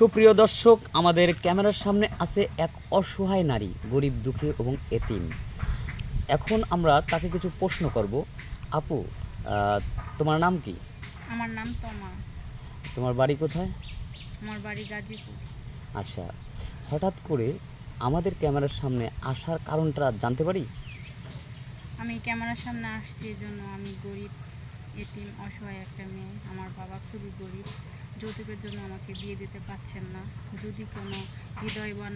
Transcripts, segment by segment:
সুপ্রিয় দর্শক, আমাদের ক্যামেরার সামনে আছে এক অসহায় নারী, গরিব দুঃখী এবং এতিম। এখন আমরা তাকে কিছু প্রশ্ন করব। আপু, তোমার নাম কি? আমার নাম তমা। তোমার বাড়ি কোথায়? আমার বাড়ি গাজীপুর। আচ্ছা, হঠাৎ করে আমাদের ক্যামেরার সামনে আসার কারণটা জানতে পারি? আমি ক্যামেরার সামনে আসছি এই জন্য, আমি গরিব, এতিম, অসহায় একটা মেয়ে। আমার বাবা খুবই গরিব, যৌতুকের জন্য আমাকে বিয়ে দিতে পারছেন না। যদি কোনো হৃদয়বান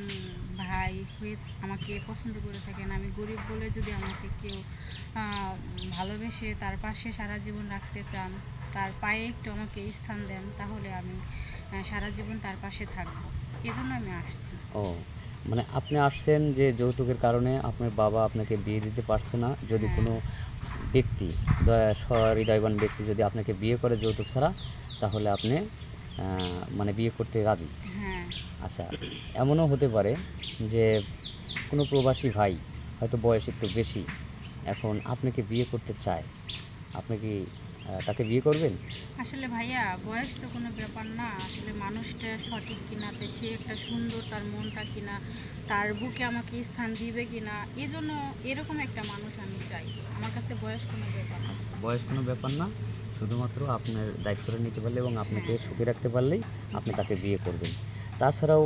ভাই হয়ে আমাকে পছন্দ করে থাকেন, আমি গরিব বলে যদি আমাকে কেউ ভালোবেসে তার পাশে সারা জীবন রাখতে চান, তার পায়ে একটু আমাকে স্থান দেন, তাহলে আমি সারা জীবন তার পাশে থাকবো। এজন্য আমি আসছি। ও, মানে আপনি আসছেন যে যৌতুকের কারণে আপনার বাবা আপনাকে বিয়ে দিতে পারছে না। যদি হ্যাঁ, কোনো ব্যক্তি, হৃদয়বান ব্যক্তি যদি আপনাকে বিয়ে করে যৌতুক ছাড়া, তাহলে আপনি মানে বিয়ে করতে রাজি। হ্যাঁ। আচ্ছা, এমনও হতে পারে যে কোনো প্রবাসী ভাই হয়তো বয়স একটু বেশি, এখন আপনাকে বিয়ে করতে চায়। আপনি কি তাকে বিয়ে করবেন? আসলে ভাইয়া, বয়স তো কোনো ব্যাপার না। আসলে মানুষটা সঠিক কিনা, তো সে একটা সুন্দর, তার মনটা কিনা, তার বুকে আমাকে স্থান দিবে কিনা, এই জন্য এরকম একটা মানুষ আমি চাই। আমার কাছে বয়স কোনো ব্যাপার না। আচ্ছা, বয়স কোনো ব্যাপার না, শুধুমাত্র আপনার দায়িত্বটা নিতে পারলে এবং আপনাকে হ্যাঁ, সুখে রাখতে পারলেই আপনি জি। তাকে বিয়ে করবেন। তাছাড়াও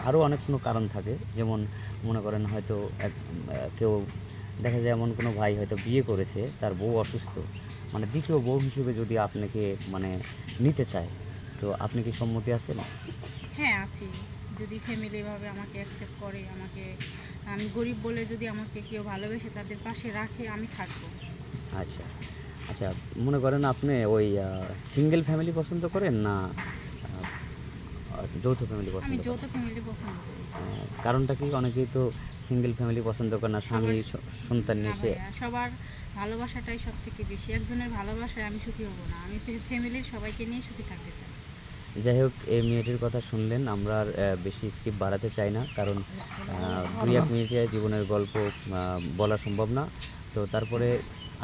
আরও অনেক কোনো কারণ থাকে, যেমন মনে করেন হয়তো কেউ দেখা যায় এমন কোনো ভাই হয়তো বিয়ে করেছে, তার বউ অসুস্থ, মানে দ্বিতীয় বউ হিসেবে যদি আপনাকে মানে নিতে চায়, তো আপনি কি সম্মতি আছেন? হ্যাঁ, আছি। যদি ফ্যামিলিভাবে আমাকে অ্যাকসেপ্ট করে, আমাকে, আমি গরিব বলে যদি আমাকে কেউ ভালোবেসে তাদের পাশে রাখে, আমি থাকবো। আচ্ছা, আচ্ছা, মনে করেন আপনি ওই সিঙ্গেল ফ্যামিলি পছন্দ করেন না যৌথ ফ্যামিলি আমি পছন্দ যৌথ করেন? ফ্যামিলি পছন্দ করি। কারণটা কি? অনেকেই তো সিঙ্গেল ফ্যামিলি পছন্দ করে না, স্বামী সবার সন্তান না নিয়ে সে। ভাইয়া, সবার ভালোবাসাটাই সব থেকে বেশি। একজনের ভালোবাসায় আমি সুখী হব না, আমি ফ্যামিলির সবাইকে নিয়ে সুখী থাকতে চাই। যাই হোক, এই মেয়েটির কথা শুনলেন, আমরা আর বেশি স্কিপ বাড়াতে চাই না, কারণ 2-1 মিনিটে জীবনের গল্প বলা সম্ভব না। তো তারপরে,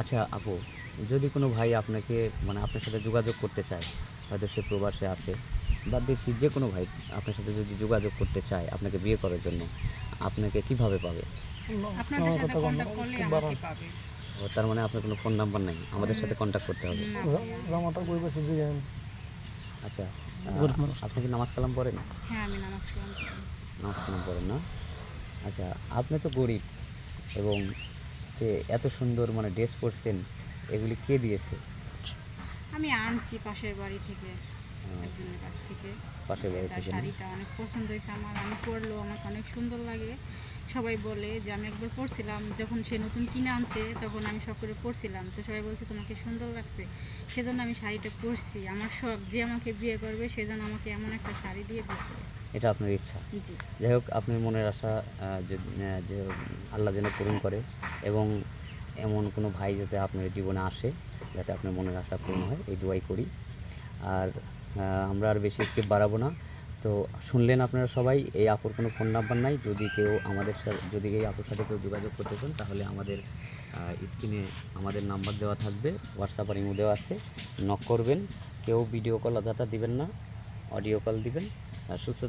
আচ্ছা আপু, যদি কোনো ভাই আপনাকে মানে আপনার সাথে যোগাযোগ করতে চায়, হয়তো সে প্রবাসে আছে, বা দেখছি যে কোনো ভাই আপনার সাথে যদি যোগাযোগ করতে চায় আপনাকে বিয়ে করার জন্য, আপনাকে কিভাবে পাবে? আপনাদের সাথে কন্ট্যাক্ট করলে আমাকে পাবে। ও, তার মানে আপনার কোনো ফোন নাম্বার নাই, আমাদের সাথে কন্ট্যাক্ট করতে হবে। না ভাইয়া। আচ্ছা, আপনি কি নামাজ কালাম পড়েন? হ্যাঁ, আমি নামাজ কালাম করি। নামাজ কালাম পড়েন না? আচ্ছা, আপনি তো গরিব এবং যে এত সুন্দর মানে ড্রেস পরছেন, এগুলি কে দিয়েছে? আমি আনছি পাশের বাড়ি থেকে, আহ, একজনের কাছ থেকে। পাশের বাড়ি তার থেকে না? শাড়িটা অনেক পছন্দ হয়েছে আমার, আমি পরলেও আমাকে অনেক সুন্দর লাগে। সবাই বলে যে, আমি একবার পরছিলাম যখন সে নতুন কিনে আনছে, তখন আমি শখ করে পরছিলাম, তো সবাই বলছে তোমাকে সুন্দর লাগছে। সেজন্য আমি শাড়িটা পরছি। আমার শখ, যে আমাকে বিয়ে করবে সেজন্য আমাকে এমন একটা শাড়ি দিয়ে বিয়ে করবে। এটা আপনার ইচ্ছা। জি। যাই হোক, আপনার মনের আশা যে আল্লাহ যেন পূরণ করে, এবং এমন কোনো ভাই যাতে আপনার জীবনে আসে, যাতে আপনার মনের আশা পূর্ণ হয়, এই দোয়াই করি। আর আমরা আর বেশি স্কিপ বাড়াবো না। তো শুনলেন আপনারা সবাই, এই আপুর কোনো ফোন নাম্বার নাই। যদি কেউ আমাদের সাথে, যদি এই আপুর সাথে কেউ যোগাযোগ করতে চান, তাহলে আমাদের স্ক্রিনে আমাদের নাম্বার দেওয়া থাকবে, হোয়াটসঅ্যাপ আর ইমো দেওয়া আছে, নক করবেন। কেউ ভিডিও কল অযথা দিবেন না, অডিও কল দিবেন। সুস্থ